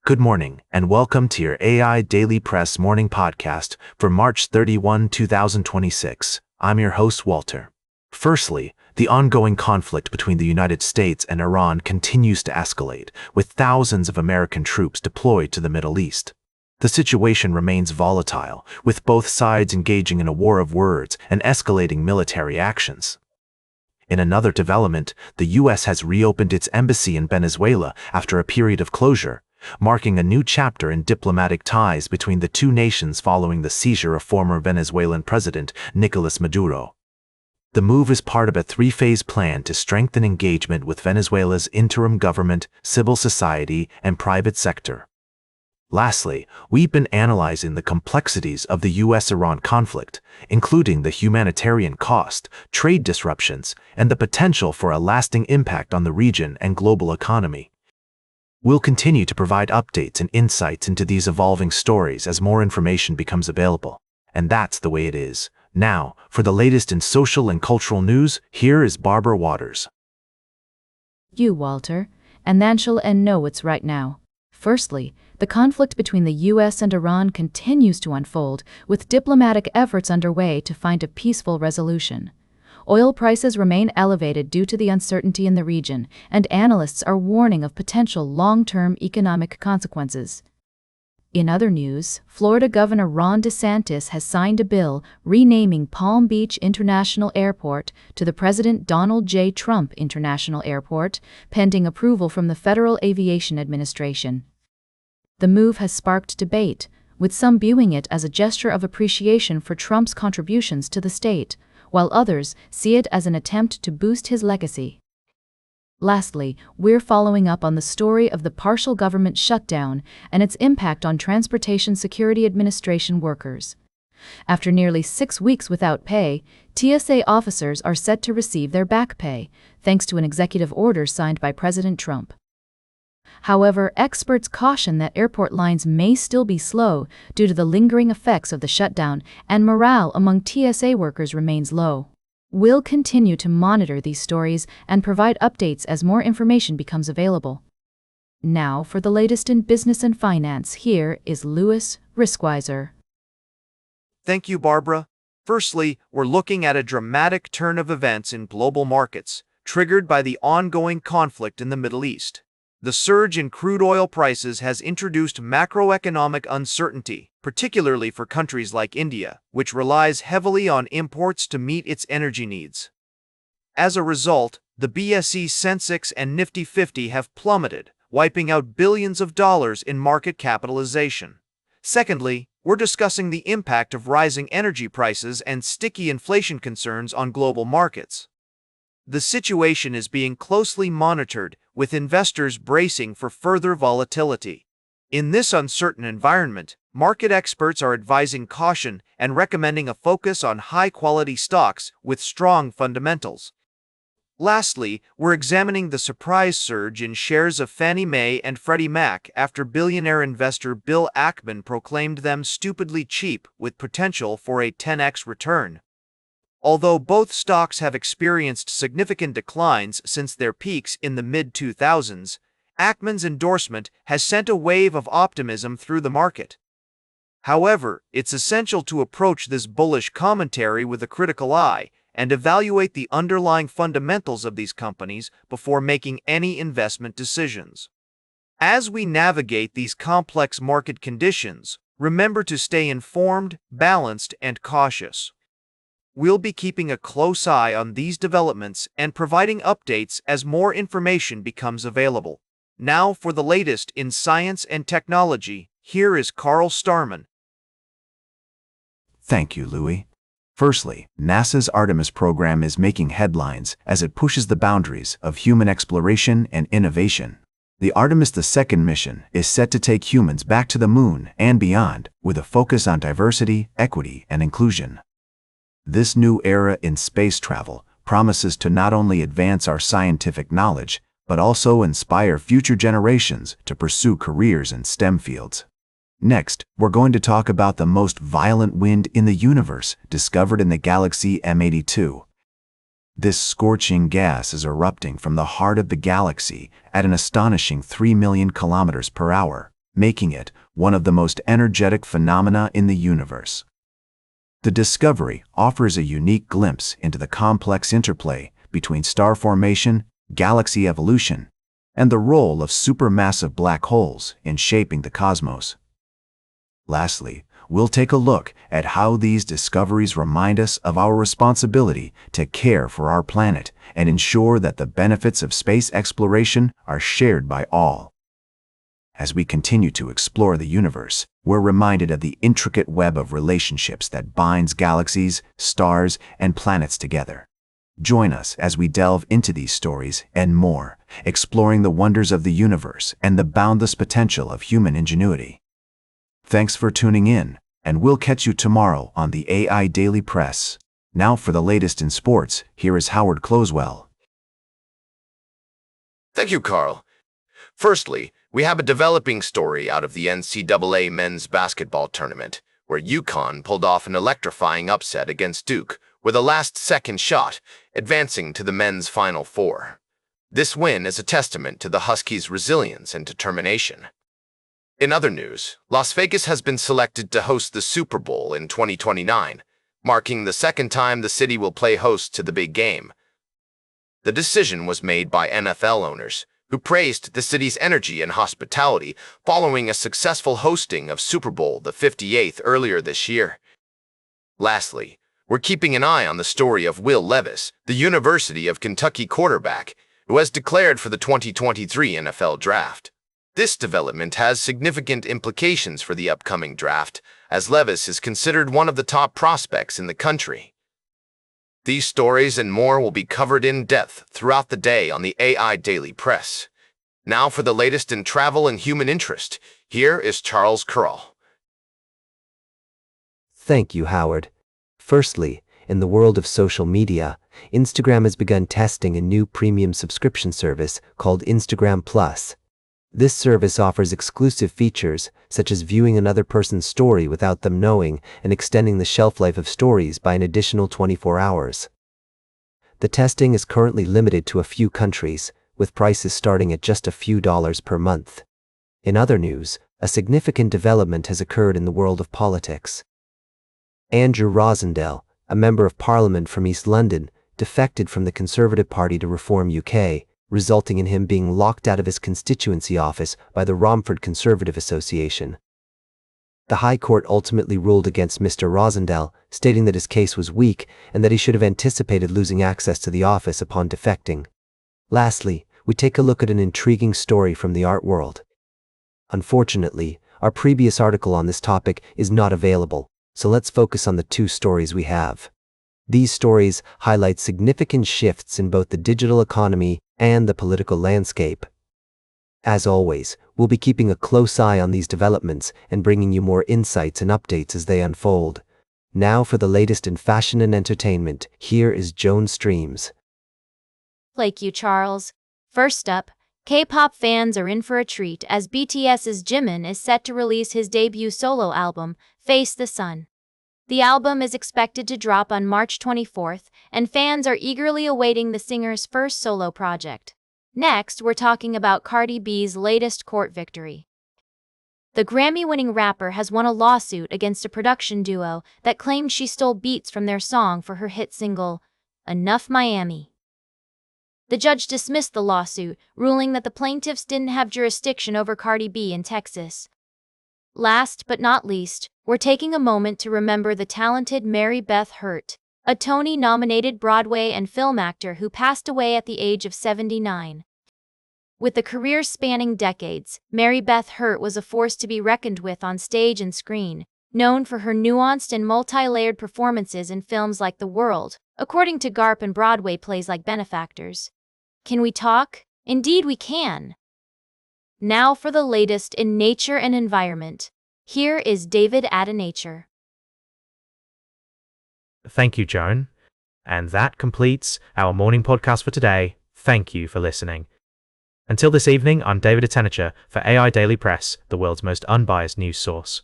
Good morning, and welcome to your AI Daily Press morning podcast for March 31, 2026. I'm your host, Walter. Firstly, the ongoing conflict between the United States and Iran continues to escalate, with thousands of American troops deployed to the Middle East. The situation remains volatile, with both sides engaging in a war of words and escalating military actions. In another development, the U.S. has reopened its embassy in Venezuela after a period of closure, marking a new chapter in diplomatic ties between the two nations following the seizure of former Venezuelan President Nicolas Maduro. The move is part of a three-phase plan to strengthen engagement with Venezuela's interim government, civil society, and private sector. Lastly, we've been analyzing the complexities of the U.S.-Iran conflict, including the humanitarian cost, trade disruptions, and the potential for a lasting impact on the region and global economy. We'll continue to provide updates and insights into these evolving stories as more information becomes available. And that's the way it is. Now, for the latest in social and cultural news, here is Barbara Waters. Walter, and then shall know what's right now. Firstly, the conflict between the U.S. and Iran continues to unfold, with diplomatic efforts underway to find a peaceful resolution. Oil prices remain elevated due to the uncertainty in the region, and analysts are warning of potential long-term economic consequences. In other news, Florida Governor Ron DeSantis has signed a bill renaming Palm Beach International Airport to the President Donald J. Trump International Airport, pending approval from the Federal Aviation Administration. The move has sparked debate, with some viewing it as a gesture of appreciation for Trump's contributions to the state, while others see it as an attempt to boost his legacy. Lastly, we're following up on the story of the partial government shutdown and its impact on Transportation Security Administration workers. After nearly 6 weeks without pay, TSA officers are set to receive their back pay, thanks to an executive order signed by President Trump. However, experts caution that airport lines may still be slow due to the lingering effects of the shutdown, and morale among TSA workers remains low. We'll continue to monitor these stories and provide updates as more information becomes available. Now for the latest in business and finance, here is Louis Riskwiser. Thank you, Barbara. Firstly, we're looking at a dramatic turn of events in global markets, triggered by the ongoing conflict in the Middle East. The surge in crude oil prices has introduced macroeconomic uncertainty, particularly for countries like India, which relies heavily on imports to meet its energy needs. As a result, the BSE Sensex and Nifty 50 have plummeted, wiping out billions of dollars in market capitalization. Secondly, we're discussing the impact of rising energy prices and sticky inflation concerns on global markets. The situation is being closely monitored, with investors bracing for further volatility. In this uncertain environment, market experts are advising caution and recommending a focus on high-quality stocks with strong fundamentals. Lastly, we're examining the surprise surge in shares of Fannie Mae and Freddie Mac after billionaire investor Bill Ackman proclaimed them stupidly cheap with potential for a 10x return. Although both stocks have experienced significant declines since their peaks in the mid-2000s, Ackman's endorsement has sent a wave of optimism through the market. However, it's essential to approach this bullish commentary with a critical eye and evaluate the underlying fundamentals of these companies before making any investment decisions. As we navigate these complex market conditions, remember to stay informed, balanced, and cautious. We'll be keeping a close eye on these developments and providing updates as more information becomes available. Now for the latest in science and technology, here is Carl Starman. Thank you, Louis. Firstly, NASA's Artemis program is making headlines as it pushes the boundaries of human exploration and innovation. The Artemis II mission is set to take humans back to the moon and beyond, with a focus on diversity, equity, and inclusion. This new era in space travel promises to not only advance our scientific knowledge, but also inspire future generations to pursue careers in STEM fields. Next, we're going to talk about the most violent wind in the universe, discovered in the galaxy M82. This scorching gas is erupting from the heart of the galaxy at an astonishing 3 million kilometers per hour, making it one of the most energetic phenomena in the universe. The discovery offers a unique glimpse into the complex interplay between star formation, galaxy evolution, and the role of supermassive black holes in shaping the cosmos. Lastly, we'll take a look at how these discoveries remind us of our responsibility to care for our planet and ensure that the benefits of space exploration are shared by all. As we continue to explore the universe, we're reminded of the intricate web of relationships that binds galaxies, stars, and planets together. Join us as we delve into these stories and more, exploring the wonders of the universe and the boundless potential of human ingenuity. Thanks for tuning in, and we'll catch you tomorrow on the AI Daily Press. Now for the latest in sports, here is Howard Closewell. Thank you, Carl. Firstly, we have a developing story out of the NCAA men's basketball tournament, where UConn pulled off an electrifying upset against Duke with a last-second shot, advancing to the men's Final Four. This win is a testament to the Huskies' resilience and determination. In other news, Las Vegas has been selected to host the Super Bowl in 2029, marking the second time the city will play host to the big game. The decision was made by NFL owners, who praised the city's energy and hospitality following a successful hosting of Super Bowl the 58th earlier this year. Lastly, we're keeping an eye on the story of Will Levis, the University of Kentucky quarterback, who has declared for the 2023 NFL Draft. This development has significant implications for the upcoming draft, as Levis is considered one of the top prospects in the country. These stories and more will be covered in depth throughout the day on the AI Daily Press. Now for the latest in travel and human interest, here is Charles Curl. Thank you, Howard. Firstly, in the world of social media, Instagram has begun testing a new premium subscription service called Instagram Plus. This service offers exclusive features, such as viewing another person's story without them knowing and extending the shelf life of stories by an additional 24 hours. The testing is currently limited to a few countries, with prices starting at just a few dollars per month. In other news, a significant development has occurred in the world of politics. Andrew Rosendale, a member of Parliament from East London, defected from the Conservative Party to Reform UK, resulting in him being locked out of his constituency office by the Romford Conservative Association. The High Court ultimately ruled against Mr. Rosendale, stating that his case was weak and that he should have anticipated losing access to the office upon defecting. Lastly, we take a look at an intriguing story from the art world. Unfortunately, our previous article on this topic is not available, so let's focus on the two stories we have. These stories highlight significant shifts in both the digital economy and the political landscape. As always, we'll be keeping a close eye on these developments and bringing you more insights and updates as they unfold. Now for the latest in fashion and entertainment, here is Joan Streams. Thank you, Charles. First up, K-pop fans are in for a treat as BTS's Jimin is set to release his debut solo album, Face the Sun. The album is expected to drop on March 24th, and fans are eagerly awaiting the singer's first solo project. Next, we're talking about Cardi B's latest court victory. The Grammy-winning rapper has won a lawsuit against a production duo that claimed she stole beats from their song for her hit single, Enough Miami. The judge dismissed the lawsuit, ruling that the plaintiffs didn't have jurisdiction over Cardi B in Texas. Last but not least, we're taking a moment to remember the talented Mary Beth Hurt, a Tony-nominated Broadway and film actor who passed away at the age of 79. With a career spanning decades, Mary Beth Hurt was a force to be reckoned with on stage and screen, known for her nuanced and multi-layered performances in films like The World, according to Garp, and Broadway plays like Benefactors. Can we talk? Indeed we can! Now for the latest in nature and environment. Here is David at Nature. Thank you, Joan. And that completes our morning podcast for today. Thank you for listening. Until this evening, I'm David at Nature for AI Daily Press, the world's most unbiased news source.